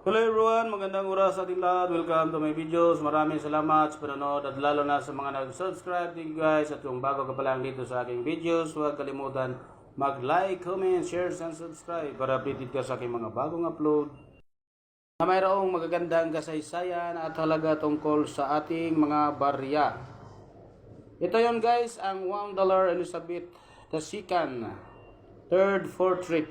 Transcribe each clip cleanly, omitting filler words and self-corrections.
Hello everyone, magandang oras sa ating lahat. Welcome to my videos. Maraming salamat sa panonood at lalo na sa mga nag-subscribe. Thank you guys. At kung bago ka pa lang dito sa aking videos, huwag kalimutan mag-like, comment, share, and subscribe para updated ka sa aking mga bagong upload na mayroong magagandang kasaysayan at halaga tungkol sa ating mga barya. Ito yon guys, ang $1 Elizabeth II, third portrait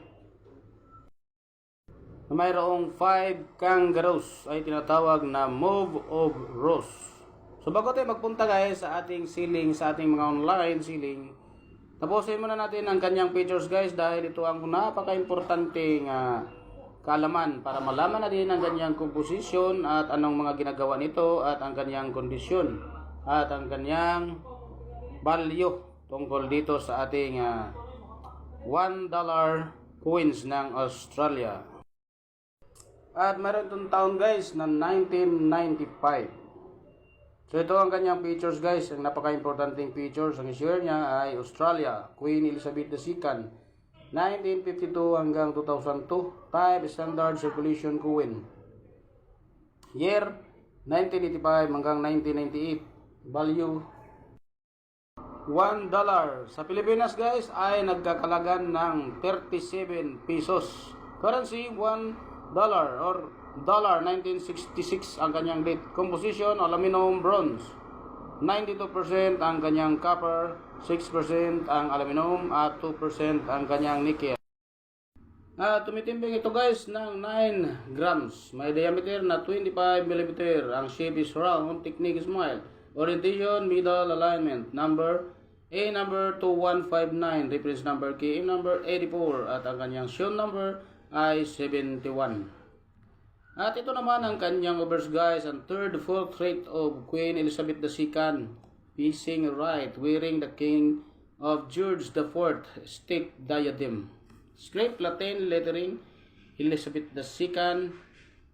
na mayroong 5 kangaroos ay tinatawag na Move of Rose. So bago tayo magpunta guys sa ating ceiling, sa ating mga online ceiling, tapusin muna natin ang kanyang features guys dahil ito ang napaka-importanting kaalaman para malaman natin ang kanyang composition at anong mga ginagawa nito at ang kanyang kondisyon at ang kanyang value tungkol dito sa ating $1 coins ng Australia. At meron itong taon guys na 1995. So ito ang kanyang features guys. Ang napaka-importanting features. Ang issue niya ay Australia, Queen Elizabeth II, 1952 hanggang 2002. Type Standard Circulation Coin. Year 1985 hanggang 1998. Value $1. Sa Pilipinas guys ay nagkakalagan ng 37 pesos. Currency $1 or $1966 ang kanyang date. Composition aluminum bronze. 92% ang kanyang copper, 6% ang aluminum at 2% ang kanyang nickel. Tumitimbang ito guys ng 9 grams. May diameter na 25 mm. Ang shape is round. Technique is mild. Orientation middle alignment. Number A number 2159. Reference number KM number 84. At ang kanyang serial number ay 71. At ito naman ang kanyang obverse guys, ang third portrait of Queen Elizabeth II, facing right, wearing the King of George IV stick diadem. Script Latin lettering Elizabeth II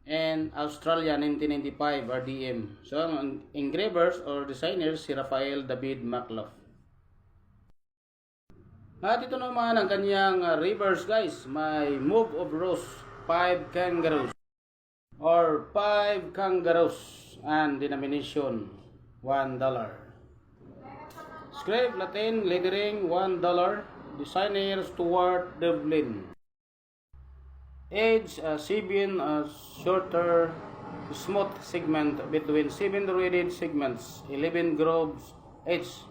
and Australia 1995 RDM. So ang engravers or designers si Rafael David Maclough. At ito naman ang kanyang reverse guys, may Move of Rose, 5 kangaroos or 5 kangaroos and denomination $1. Script Latin lettering $1. Designer Stuart Devlin. Edge 7 shorter smooth segment between 7 threaded segments, 11 grooves each.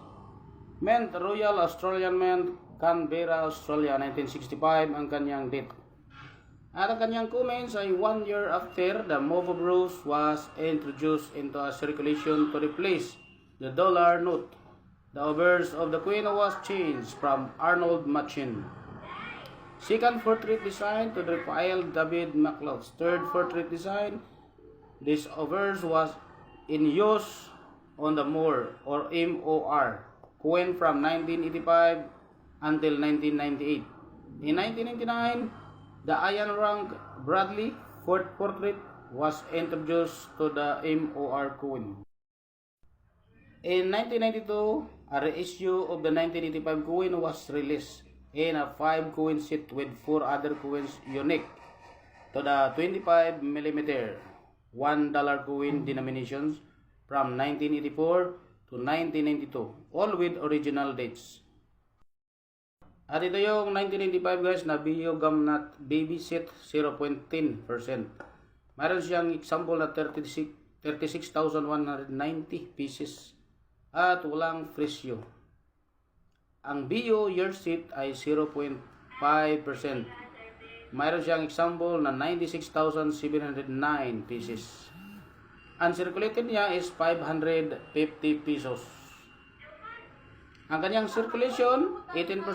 Mint Royal Australian Mint, Canberra, Australia 1965 ang kanyang date. At ang kanyang comments ay 1 year after the Move of Rose was introduced into a circulation to replace the dollar note. The obverse of the Queen was changed from Arnold Machin. Second portrait design to Rafael David Maclough's third portrait design. This obverse was in use on the Moore or MOR coin from 1985 until 1998. In 1999, the Iron Rank Bradley fourth portrait was introduced to the MOR coin. In 1992, a reissue of the 1985 coin was released in a 5 coin set with 4 other coins unique to the 25 mm $1 coin denominations from 1984 to 1992, all with original dates. At ito yung 1995 guys na Biogamnat Baby Set 0.10%. Mayroon siyang example na 36,190 pieces at walang presyo. Ang Bio Year Set ay 0.5%. Mayroon siyang example na 96,709 pieces. Uncirculated niya is 550 pesos. Ang kanyang circulation, 18%.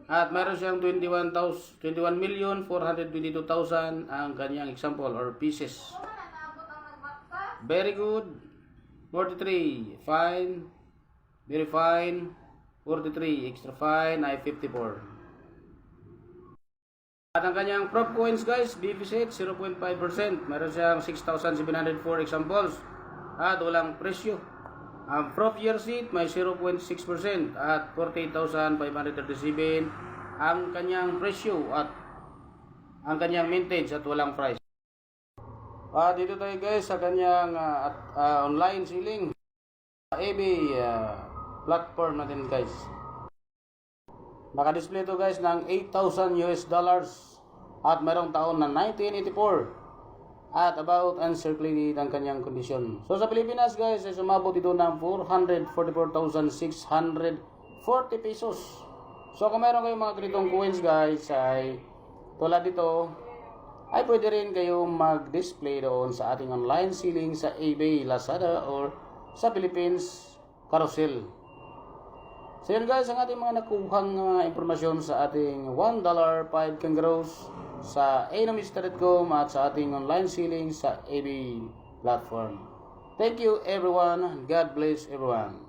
At mayroon siyang 21,422,000 ang kanyang example or pieces. Very good. 43. Fine. Very fine. 43. Extra fine ay 54. At ang kanyang prop coins guys, deficit 0.5%. Meron siyang 6,704 examples at walang presyo. Ang prop year seat may 0.6% at 48,537 ang kanyang presyo at ang kanyang mintage at walang price. Dito tayo guys sa kanyang online selling eBay platform natin guys. Naka-display to guys ng $8,000 at mayroong taon na 1984 at about uncirculated ang kanyang kondisyon. So sa Pilipinas guys ay sumabot ito ng 444,640 pesos. So kung meron kayong mga ganitong coins guys ay tulad dito ay pwede rin kayong mag-display doon sa ating online selling sa eBay, Lazada, or sa Philippines Carousel. So yun guys, ang ating mga nakuhang mga impormasyon sa ating $1 5 kangaroos sa anomista.com at sa ating online selling sa eBay platform. Thank you everyone. God bless everyone.